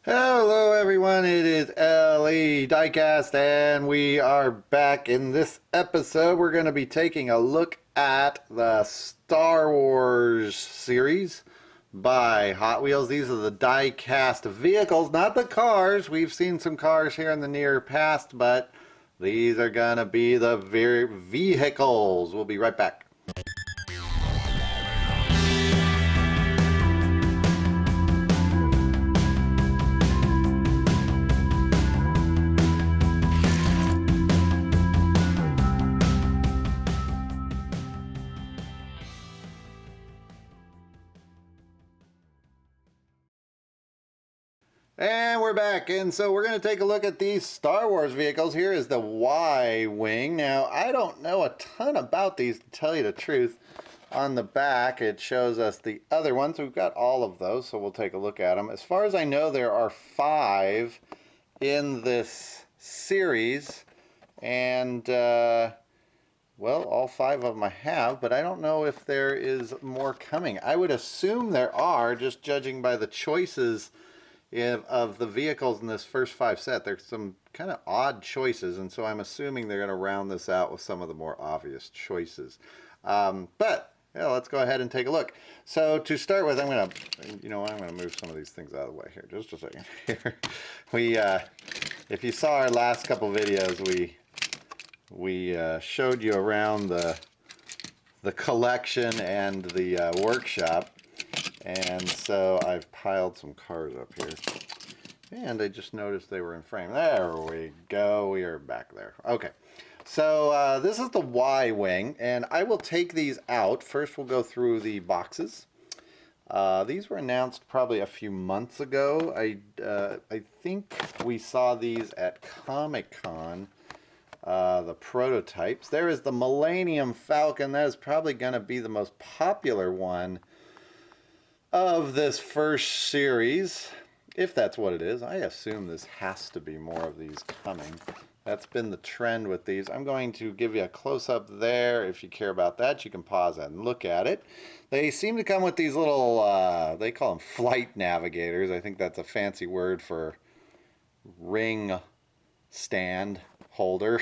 Hello everyone, it is LE Diecast and we are back. In this episode we're going to be taking a look at the Star Wars series by Hot Wheels. These are the diecast vehicles, not the cars. We've seen some cars here in the near past, but these are going to be the vehicles. We'll be right back. And we're back, and so we're going to take a look at these Star Wars vehicles. Here is the Y-Wing. Now, I don't know a ton about these, to tell you the truth. On the back, it shows us the other ones. We've got all of those, so we'll take a look at them. As far as I know, there are 5 in this series, and, well, all 5 of them I have, but I don't know if there is more coming. I would assume there are, just judging by the choices of the vehicles in this first 5 set. There's some kind of odd choices, and so I'm assuming they're going to round this out with some of the more obvious choices. But yeah, let's go ahead and take a look. So to start with, I'm going to move some of these things out of the way here. Just a second. Here, if you saw our last couple videos, we showed you around the collection and the workshop. And so I've piled some cars up here. And I just noticed they were in frame. There we go. We are back there. Okay. So this is the Y-Wing. And I will take these out. First we'll go through the boxes. These were announced probably a few months ago. I think we saw these at Comic-Con. The prototypes. There is the Millennium Falcon. That is probably going to be the most popular one of this first series, if that's what it is. I assume this has to be more of these coming. That's been the trend with these. I'm going to give you a close-up there. If you care about that, you can pause and look at it. They seem to come with these little, they call them flight navigators. I think that's a fancy word for ring stand holder.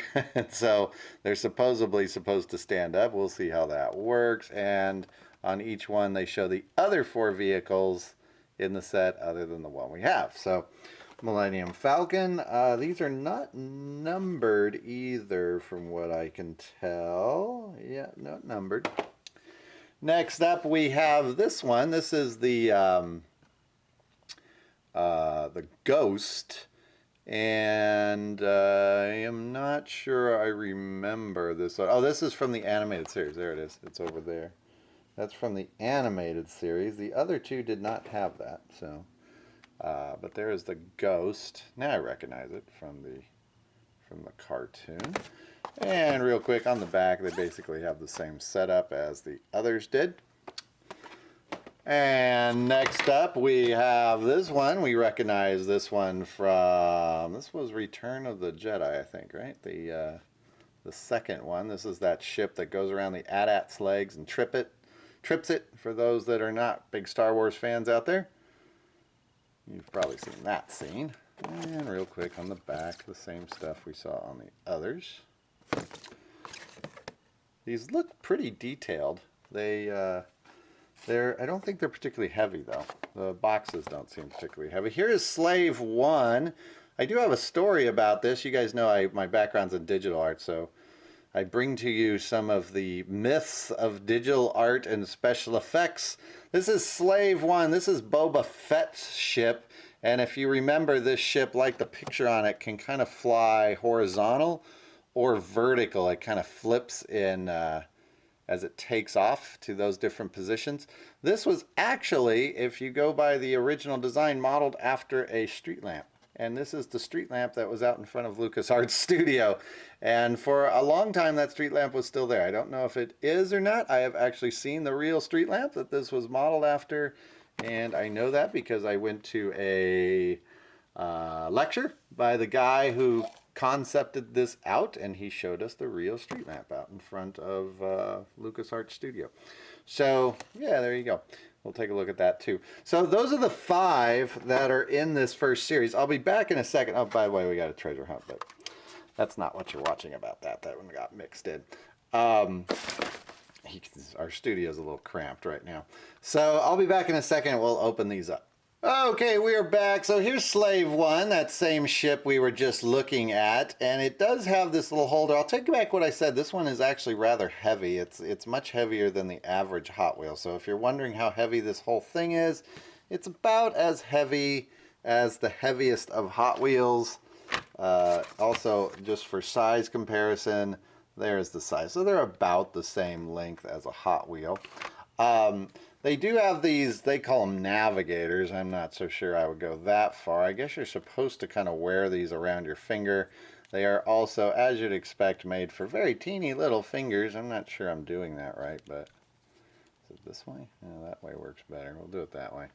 So they're supposedly supposed to stand up. We'll see how that works. And on each one they show the other 4 vehicles in the set other than the one we have. So Millennium Falcon, these are not numbered either from what I can tell. Yeah, not numbered. Next up we have this one. This is the Ghost. And I am not sure I remember this. Oh, this is from the animated series. There it is. It's over there. That's from the animated series. The other 2 did not have that. So, but there is the Ghost. Now I recognize it from the cartoon. And real quick on the back, they basically have the same setup as the others did. And next up we have this one. We recognize this one from, this was Return of the Jedi, I think, right? The second one. This is that ship that goes around the AT-AT's legs and trips it, for those that are not big Star Wars fans out there. You've probably seen that scene. And real quick on the back, the same stuff we saw on the others. These look pretty detailed. I don't think they're particularly heavy, though. The boxes don't seem particularly heavy. Here is Slave One. I do have a story about this. You guys know my background's in digital art, so I bring to you some of the myths of digital art and special effects. This is Slave One. This is Boba Fett's ship. And if you remember, this ship, like the picture on it, can kind of fly horizontal or vertical. It kind of flips in as it takes off to those different positions. This was actually, if you go by the original design, modeled after a street lamp. And this is the street lamp that was out in front of LucasArts Studio. And for a long time, that street lamp was still there. I don't know if it is or not. I have actually seen the real street lamp that this was modeled after. And I know that because I went to a lecture by the guy who concepted this out, and he showed us the real street lamp out in front of LucasArts Studio. So yeah, there you go. we'll take a look at that too. So those are the 5 that are in this first series. I'll be back in a second. Oh, by the way, we got a treasure hunt, but that's not what you're watching about that. That one got mixed in. Our studio's a little cramped right now. So I'll be back in a second. We'll open these up. Okay, we are back. So here's Slave 1, that same ship we were just looking at, and it does have this little holder. I'll take back what I said. This one is actually rather heavy. It's much heavier than the average Hot Wheel. So if you're wondering how heavy this whole thing is, it's about as heavy as the heaviest of Hot Wheels. Also, just for size comparison, there's the size. So they're about the same length as a Hot Wheel. They do have these, they call them navigators. I'm not so sure I would go that far. I guess you're supposed to kind of wear these around your finger. They are also, as you'd expect, made for very teeny little fingers. I'm not sure I'm doing that right, but is it this way? Yeah, that way works better. We'll do it that way.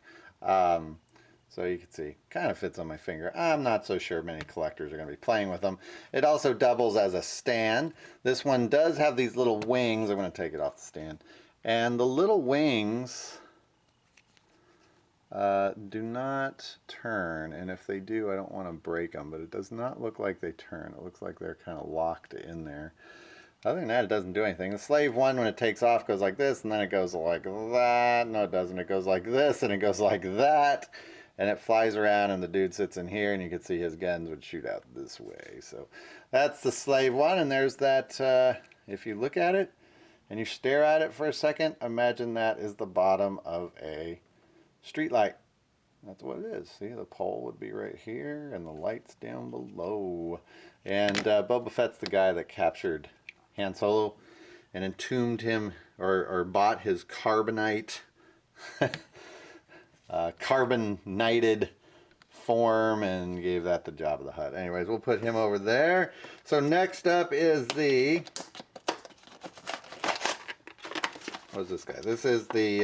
So you can see, kind of fits on my finger. I'm not so sure many collectors are going to be playing with them. It also doubles as a stand. This one does have these little wings. I'm going to take it off the stand. And the little wings do not turn, and if they do, I don't want to break them, but it does not look like they turn. It looks like they're kind of locked in there. Other than that, it doesn't do anything. The Slave 1, when it takes off, goes like this, and then it goes like that. No, it doesn't. It goes like this, and it goes like that, and it flies around, and the dude sits in here, and you can see his guns would shoot out this way. So that's the Slave 1, and there's that, if you look at it, and you stare at it for a second, imagine that is the bottom of a street light. That's what it is. See, the pole would be right here, and the light's down below. And Boba Fett's the guy that captured Han Solo and entombed him, or bought his carbonite, carbon-nighted form, and gave that to Jabba the Hutt. Anyways, we'll put him over there. So next up is the... What is this guy? This is the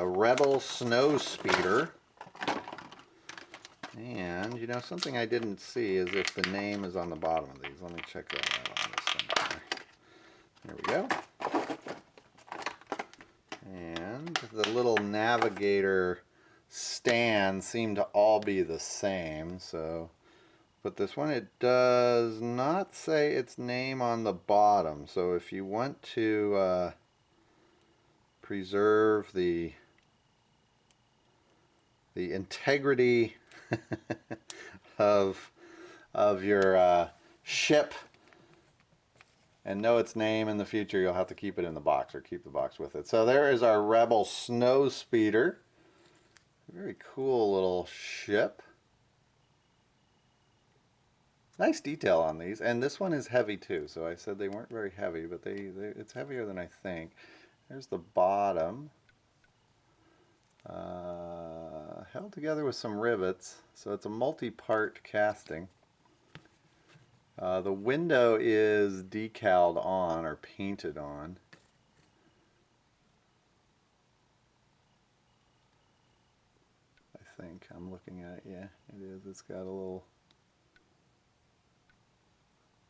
Rebel Snow Speeder. And, you know, something I didn't see is if the name is on the bottom of these. Let me check that out on this one. There we go. And the little navigator stands seem to all be the same. So, but this one, it does not say its name on the bottom. So if you want to... preserve the integrity of your ship and know its name in the future, you'll have to keep it in the box or keep the box with it. So there is our Rebel Snow Speeder. Very cool little ship. Nice detail on these, and this one is heavy too. So I said they weren't very heavy, but it's heavier than I think. There's the bottom, held together with some rivets, so it's a multi-part casting. The window is decaled on, or painted on. I think I'm looking at it, yeah, it is. It's got a little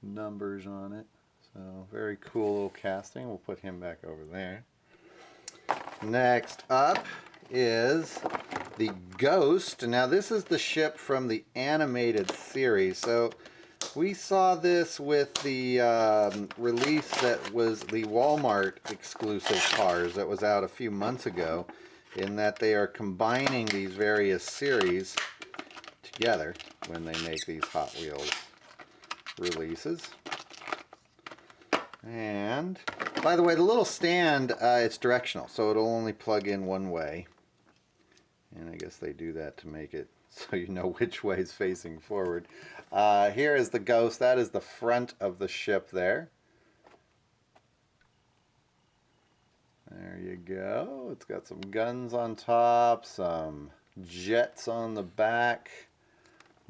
numbers on it. So very cool little casting. We'll put him back over there. Next up is the Ghost. Now this is the ship from the animated series. So we saw this with the release that was the Walmart exclusive cars that was out a few months ago, in that they are combining these various series together when they make these Hot Wheels releases. And, by the way, the little stand, it's directional, so it'll only plug in one way. And I guess they do that to make it so you know which way is facing forward. Here is the Ghost. That is the front of the ship there. There you go. It's got some guns on top, some jets on the back.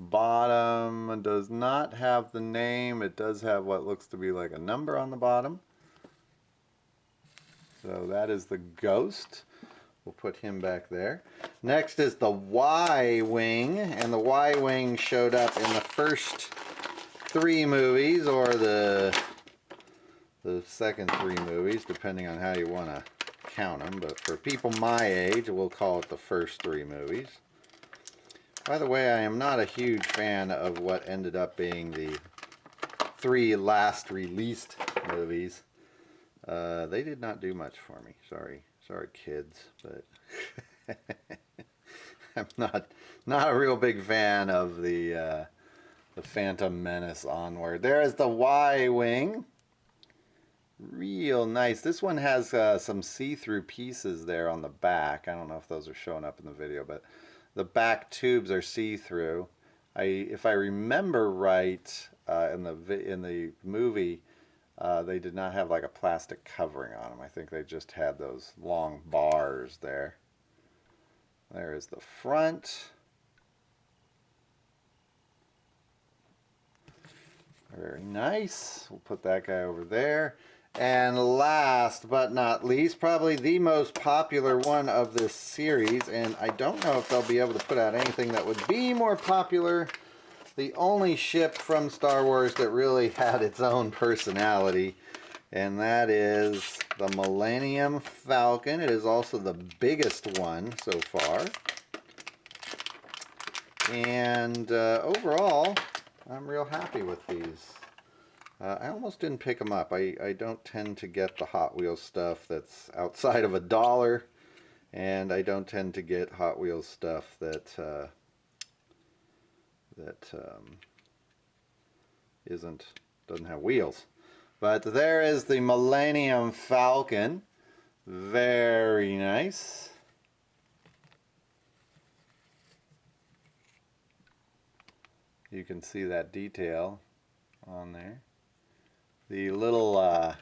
Bottom does not have the name. It does have what looks to be like a number on the bottom. So that is the Ghost. We'll put him back there. Next is the Y-Wing, and the Y-Wing showed up in the first 3 movies, or the second 3 movies, depending on how you want to count them, but for people my age, we'll call it the first 3 movies. By the way, I am not a huge fan of what ended up being the 3 last released movies. They did not do much for me. Sorry kids, but I'm not a real big fan of the Phantom Menace onward. There is the Y-Wing. Real nice. This one has some see-through pieces there on the back. I don't know if those are showing up in the video, but the back tubes are see-through. If I remember right, in the movie, they did not have like a plastic covering on them. I think they just had those long bars there. There is the front. Very nice. We'll put that guy over there. And last but not least, probably the most popular one of this series, and I don't know if they'll be able to put out anything that would be more popular. The only ship from Star Wars that really had its own personality, and that is the Millennium Falcon. It is also the biggest one so far. And overall, I'm real happy with these. I almost didn't pick them up. I don't tend to get the Hot Wheels stuff that's outside of $1, and I don't tend to get Hot Wheels stuff that doesn't have wheels. But there is the Millennium Falcon. Very nice. You can see that detail on there. The little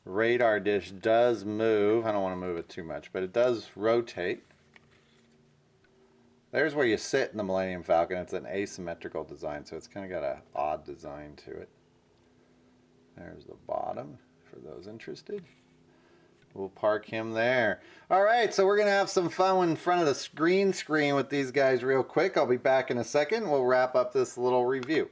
radar dish does move. I don't want to move it too much, but it does rotate. There's where you sit in the Millennium Falcon. It's an asymmetrical design, so it's kind of got an odd design to it. There's the bottom for those interested. We'll park him there. All right, so we're going to have some fun in front of the screen with these guys real quick. I'll be back in a second. We'll wrap up this little review.